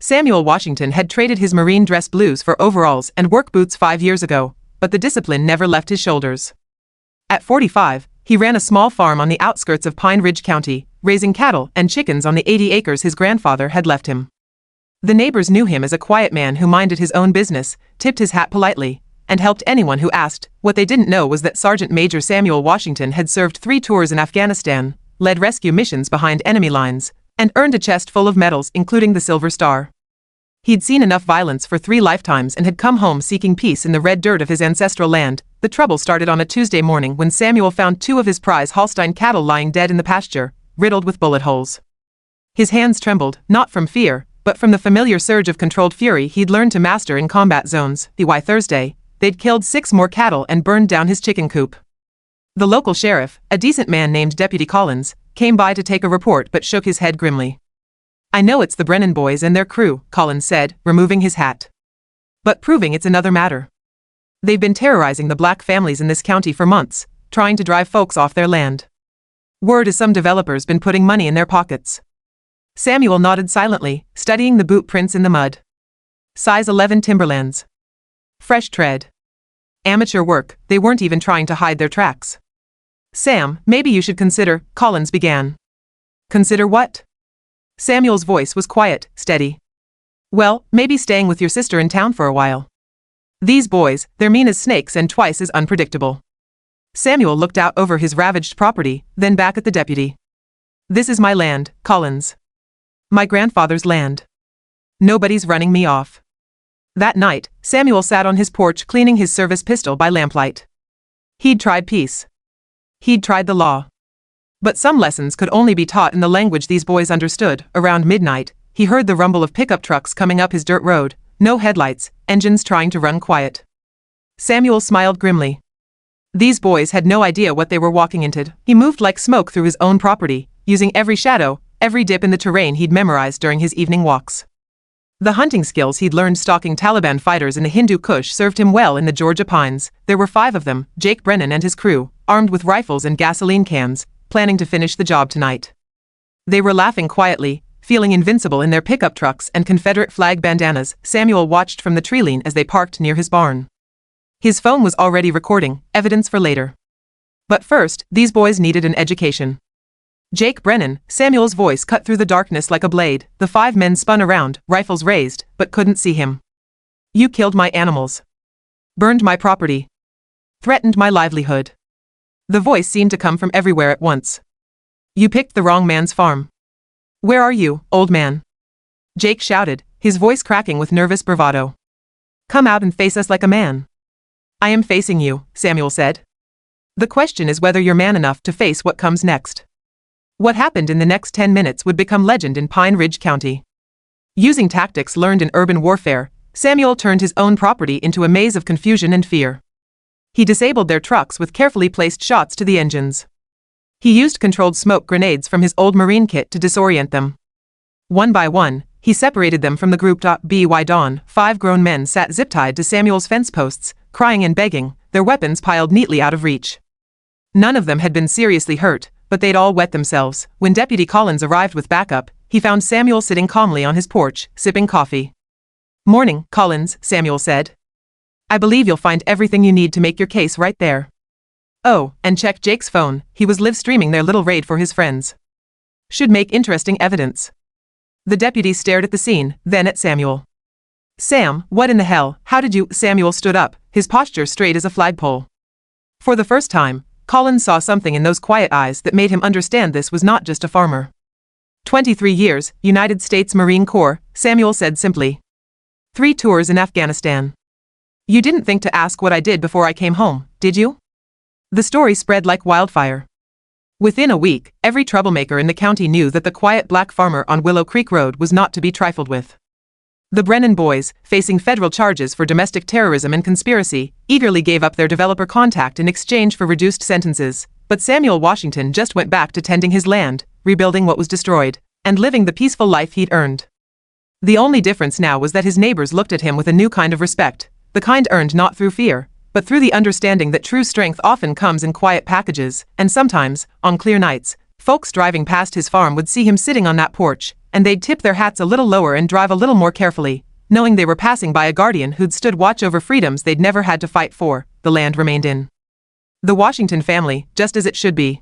Samuel Washington had traded his marine dress blues for overalls and work boots 5 years ago, but the discipline never left his shoulders. At 45, he ran a small farm on the outskirts of Pine Ridge County, raising cattle and chickens on the 80 acres his grandfather had left him. The neighbors knew him as a quiet man who minded his own business, tipped his hat politely, and helped anyone who asked. What they didn't know was that Sergeant Major Samuel Washington had served 3 tours in Afghanistan, led rescue missions behind enemy lines, and earned a chest full of medals including the Silver Star. He'd seen enough violence for 3 lifetimes and had come home seeking peace in the red dirt of his ancestral land. The trouble started on a Tuesday morning when Samuel found 2 of his prize Holstein cattle lying dead in the pasture, riddled with bullet holes. His hands trembled, not from fear, but from the familiar surge of controlled fury he'd learned to master in combat zones. By Thursday, they'd killed 6 more cattle and burned down his chicken coop. The local sheriff, a decent man named Deputy Collins, came by to take a report but shook his head grimly. "I know it's the Brennan boys and their crew," Collins said, removing his hat. "But proving it's another matter. They've been terrorizing the black families in this county for months, trying to drive folks off their land. Word is some developers been putting money in their pockets." Samuel nodded silently, studying the boot prints in the mud. Size 11 Timberlands. Fresh tread. Amateur work. They weren't even trying to hide their tracks. "Sam, maybe you should consider," Collins began. "Consider what?" Samuel's voice was quiet, steady. "Well, maybe staying with your sister in town for a while. These boys, they're mean as snakes and twice as unpredictable." Samuel looked out over his ravaged property, then back at the deputy. "This is my land, Collins. My grandfather's land. Nobody's running me off." That night, Samuel sat on his porch cleaning his service pistol by lamplight. He'd tried peace. He'd tried the law. But some lessons could only be taught in the language these boys understood. Around midnight, he heard the rumble of pickup trucks coming up his dirt road, no headlights, engines trying to run quiet. Samuel smiled grimly. These boys had no idea what they were walking into. He moved like smoke through his own property, using every shadow, every dip in the terrain he'd memorized during his evening walks. The hunting skills he'd learned stalking Taliban fighters in the Hindu Kush served him well in the Georgia pines. There were 5 of them, Jake Brennan and his crew, armed with rifles and gasoline cans, planning to finish the job tonight. They were laughing quietly, feeling invincible in their pickup trucks and Confederate flag bandanas. Samuel watched from the treeline as they parked near his barn. His phone was already recording, evidence for later. But first, these boys needed an education. "Jake Brennan," Samuel's voice cut through the darkness like a blade. The 5 men spun around, rifles raised, but couldn't see him. "You killed my animals. Burned my property. Threatened my livelihood." The voice seemed to come from everywhere at once. "You picked the wrong man's farm. Where are you, old man?" Jake shouted, his voice cracking with nervous bravado. "Come out and face us like a man." "I am facing you," Samuel said. "The question is whether you're man enough to face what comes next." What happened in the next 10 minutes would become legend in Pine Ridge County. Using tactics learned in urban warfare, Samuel turned his own property into a maze of confusion and fear. He disabled their trucks with carefully placed shots to the engines. He used controlled smoke grenades from his old Marine kit to disorient them. One by one, he separated them from the group. By dawn, 5 grown men sat zip-tied to Samuel's fence posts, crying and begging, their weapons piled neatly out of reach. None of them had been seriously hurt, but they'd all wet themselves. When Deputy Collins arrived with backup, he found Samuel sitting calmly on his porch, sipping coffee. "Morning, Collins," Samuel said. "I believe you'll find everything you need to make your case right there. Oh, and check Jake's phone, he was live streaming their little raid for his friends. Should make interesting evidence." The deputy stared at the scene, then at Samuel. "Sam, what in the hell, how did you—" Samuel stood up, his posture straight as a flagpole. For the first time, Collins saw something in those quiet eyes that made him understand this was not just a farmer. 23 years, United States Marine Corps, Samuel said simply. 3 tours in Afghanistan. "You didn't think to ask what I did before I came home, did you?" The story spread like wildfire. Within a week, every troublemaker in the county knew that the quiet black farmer on Willow Creek Road was not to be trifled with. The Brennan boys, facing federal charges for domestic terrorism and conspiracy, eagerly gave up their developer contact in exchange for reduced sentences. But Samuel Washington just went back to tending his land, rebuilding what was destroyed, and living the peaceful life he'd earned. The only difference now was that his neighbors looked at him with a new kind of respect, the kind earned not through fear, but through the understanding that true strength often comes in quiet packages, and sometimes, on clear nights, folks driving past his farm would see him sitting on that porch, and they'd tip their hats a little lower and drive a little more carefully, knowing they were passing by a guardian who'd stood watch over freedoms they'd never had to fight for, the land remained in. The Washington family, just as it should be.